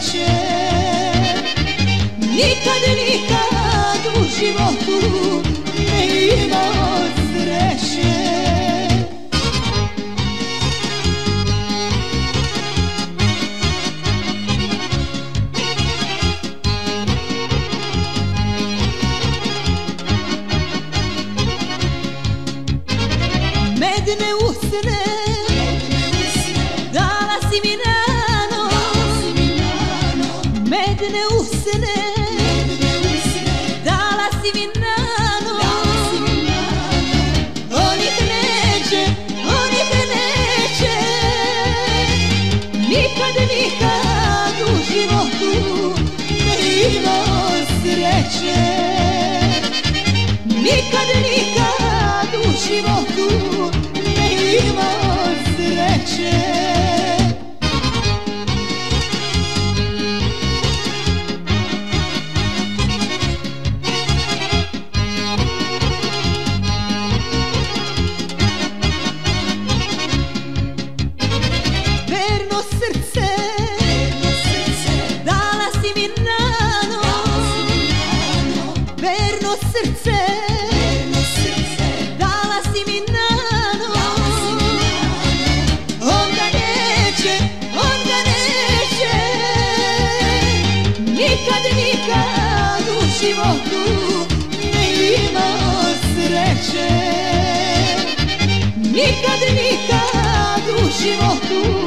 sreće. Nikad, nikad u životu ne imao sreće. Medne usne dala si mi rano, medne usne dala si mi rano. On ih neće, on ih neće, nikad, nikad u životu ne imao sreće. Nikad, nikad u životu ne imao sreće. Verno srce dala si mi rano, verno srce dala si mi rano. On ga neće, on ga neće, nikad, nikad u životu ne imao sreće. Nikad, nikad u životu